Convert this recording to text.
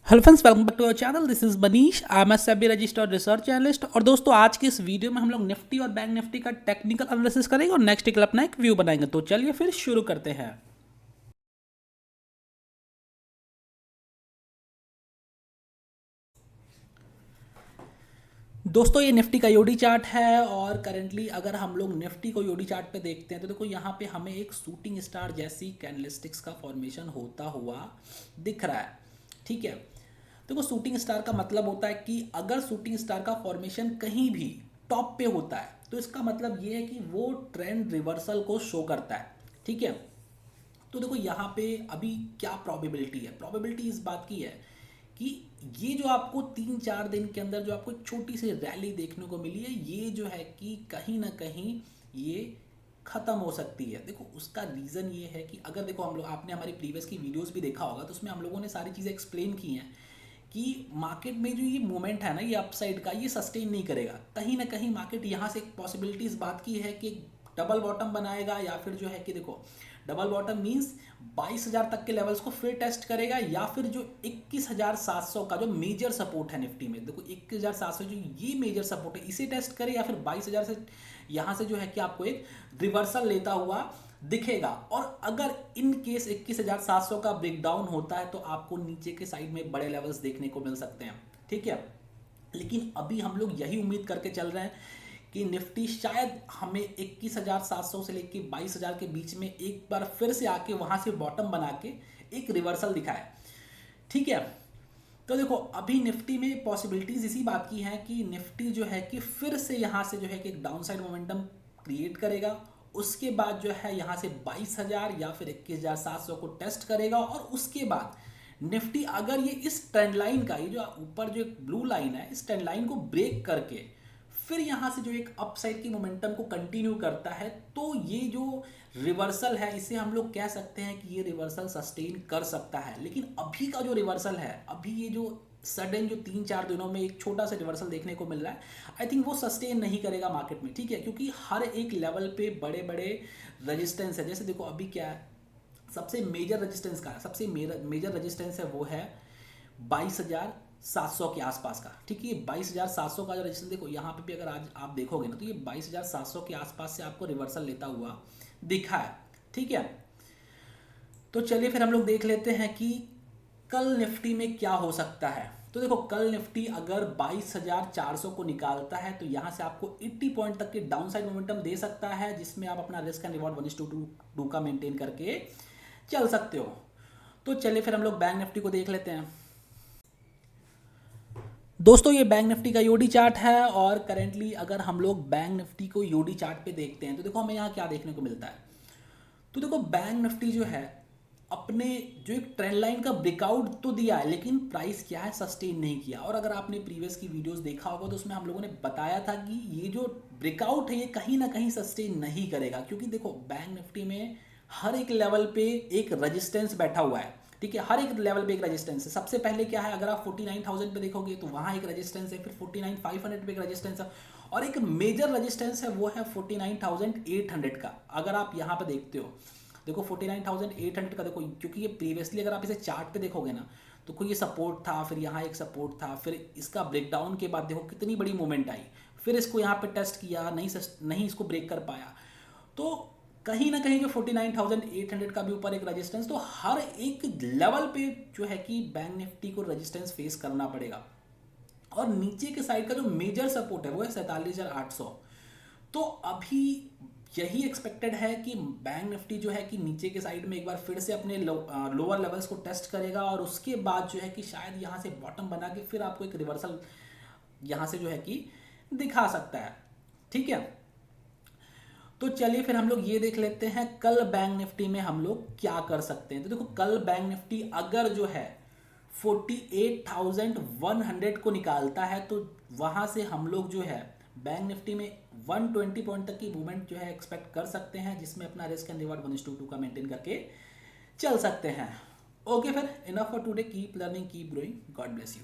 Hello friends, welcome back to our channel. This is Manish. I am a SEBI registered research analyst. और दोस्तों, आज की इस वीडियो में हम लोग निफ्टी और बैंक निफ्टी का टेक्निकल एनालिसिस करेंगे और नेक्स्ट वीक अपना एक व्यू बनाएंगे। तो चलिए फिर शुरू करते हैं। दोस्तों, ये निफ्टी का यूडी चार्ट है और करंटली अगर हम लोग निफ्टी को यूडी चार्ट पे देखते हैं तो देखो यहाँ पे हमें एक शूटिंग स्टार जैसी कैंडलस्टिक्स का फॉर्मेशन होता हुआ दिख रहा है। ठीक है, देखो शूटिंग स्टार का मतलब होता है कि अगर शूटिंग स्टार का फॉर्मेशन कहीं भी टॉप पे होता है तो इसका मतलब ये है कि वो ट्रेंड रिवर्सल को शो करता है। ठीक है, तो देखो यहाँ पे अभी क्या प्रोबेबिलिटी है। प्रोबेबिलिटी इस बात की है कि ये जो आपको 3-4 दिन के अंदर जो आपको एक छोटी सी रैली देखने को मिली है, ये जो है कि कहीं ना कहीं ये खत्म हो सकती है। देखो उसका रीज़न ये है कि अगर देखो हम लोग, आपने हमारी प्रीवियस की वीडियोस भी देखा होगा तो उसमें हम लोगों ने सारी चीज़ें एक्सप्लेन की हैं कि मार्केट में जो ये मोमेंट है ना, ये अपसाइड का, ये सस्टेन नहीं करेगा। कहीं ना कहीं मार्केट यहाँ से एक पॉसिबिलिटी इस बात की है कि डबल बॉटम बनाएगा या फिर जो है कि देखो डबल बॉटम मीन्स 22,000 तक के लेवल्स को फिर टेस्ट करेगा, या फिर जो 21,700 का जो मेजर सपोर्ट है निफ्टी में, देखो 21,700 जो ये मेजर सपोर्ट है इसे टेस्ट करे, या फिर 22,000 से यहाँ से जो है कि आपको एक रिवर्सल लेता हुआ दिखेगा। और अगर इन केस 21,700 का ब्रेकडाउन होता है तो आपको नीचे के साइड में बड़े लेवल्स देखने को मिल सकते हैं। ठीक है, लेकिन अभी हम लोग यही उम्मीद करके चल रहे हैं कि निफ्टी शायद हमें 21,700 से लेके 22,000 के बीच में एक बार फिर से आके वहां से बॉटम बना के एक रिवर्सल दिखाए। ठीक है, तो देखो अभी निफ्टी में पॉसिबिलिटीज इसी बात की हैं कि निफ्टी जो है कि फिर से यहाँ से जो है कि एक डाउनसाइड मोमेंटम क्रिएट करेगा, उसके बाद जो है यहाँ से 22,000 या फिर 21,700 को टेस्ट करेगा, और उसके बाद निफ्टी अगर ये इस ट्रेंड लाइन का, ये जो ऊपर जो एक ब्लू लाइन है, इस ट्रेंड लाइन को ब्रेक करके फिर यहाँ से जो एक अपसाइड की मोमेंटम को कंटिन्यू करता है, तो ये जो रिवर्सल है इसे हम लोग कह सकते हैं कि ये रिवर्सल सस्टेन कर सकता है। लेकिन अभी का जो रिवर्सल है, अभी ये जो सडन जो 3-4 दिनों में एक छोटा सा रिवर्सल देखने को मिल रहा है, आई थिंक वो सस्टेन नहीं करेगा मार्केट में। ठीक है, क्योंकि हर एक लेवल पे बड़े बड़े रजिस्टेंस है। जैसे देखो अभी क्या है, सबसे मेजर रजिस्टेंस का, सबसे मेजर रजिस्टेंस है वो है 22,700 के आसपास का। ठीक है, 22,700 का जो रजिस्टेंस, देखो यहाँ पे भी अगर आज आप देखोगे ना तो ये 22,700 के आसपास से आपको रिवर्सल लेता हुआ दिखा है। ठीक है, तो चलिए फिर हम लोग देख लेते हैं कि कल निफ्टी में क्या हो सकता है। तो देखो कल निफ्टी अगर 22,400 को निकालता है तो यहाँ से आपको 80 पॉइंट तक के डाउन साइड मोमेंटम दे सकता है, जिसमें आप अपना रिस्क एंड रिवॉर्ड 1:2 का मेंटेन करके चल सकते हो। तो चलिए फिर हम लोग बैंक निफ्टी को देख लेते हैं। दोस्तों, ये बैंक निफ्टी का यूडी चार्ट है और करेंटली अगर हम लोग बैंक निफ्टी को यूडी चार्ट पे देखते हैं तो देखो हमें यहाँ क्या देखने को मिलता है। तो देखो बैंक निफ्टी जो है अपने जो एक ट्रेंड लाइन का ब्रेकआउट तो दिया है, लेकिन प्राइस क्या है, सस्टेन नहीं किया। और अगर आपने प्रीवियस की वीडियोस देखा होगा तो उसमें हम लोगों ने बताया था कि ये जो ब्रेकआउट है ये कहीं ना कहीं सस्टेन नहीं करेगा, क्योंकि देखो बैंक निफ्टी में हर एक लेवल पे एक रजिस्टेंस बैठा हुआ है। ठीक है, हर एक लेवल पे एक रेजिस्टेंस है। सबसे पहले क्या है, अगर आप 49,000 पे देखोगे तो वहां एक रेजिस्टेंस है, फिर 49,500 पे एक रेजिस्टेंस है, और एक मेजर रेजिस्टेंस है वो है 49,800 का। अगर आप यहाँ पे देखते हो, देखो 49,800 का, देखो क्योंकि ये प्रीवियसली अगर आप इसे चार्ट पे देखोगे ना तो कोई ये सपोर्ट था, फिर यहाँ एक सपोर्ट था, फिर इसका ब्रेकडाउन के बाद देखो कितनी बड़ी मूवमेंट आई, फिर इसको यहाँ पे टेस्ट किया, नहीं इसको ब्रेक कर पाया। तो कहीं ना कहीं जो 49,800 का भी ऊपर एक रेजिस्टेंस, तो हर एक लेवल पे जो है कि बैंक निफ्टी को रेजिस्टेंस फेस करना पड़ेगा। और नीचे के साइड का जो मेजर सपोर्ट है वो है 47,800। तो अभी यही एक्सपेक्टेड है कि बैंक निफ्टी जो है कि नीचे के साइड में एक बार फिर से अपने लोअर लेवल्स को टेस्ट करेगा, और उसके बाद जो है कि शायद यहाँ से बॉटम बना के फिर आपको एक रिवर्सल यहाँ से जो है कि दिखा सकता है। ठीक है, तो चलिए फिर हम लोग ये देख लेते हैं कल बैंक निफ्टी में हम लोग क्या कर सकते हैं। तो देखो कल बैंक निफ्टी अगर जो है 48,100 को निकालता है तो वहां से हम लोग जो है बैंक निफ्टी में 120 पॉइंट तक की मूवमेंट जो है एक्सपेक्ट कर सकते हैं, जिसमें अपना रिस्क एंड रिवॉर्ड 1:2 का मेंटेन करके चल सकते हैं। ओके, फिर enough for today. Keep learning, keep growing, God bless you.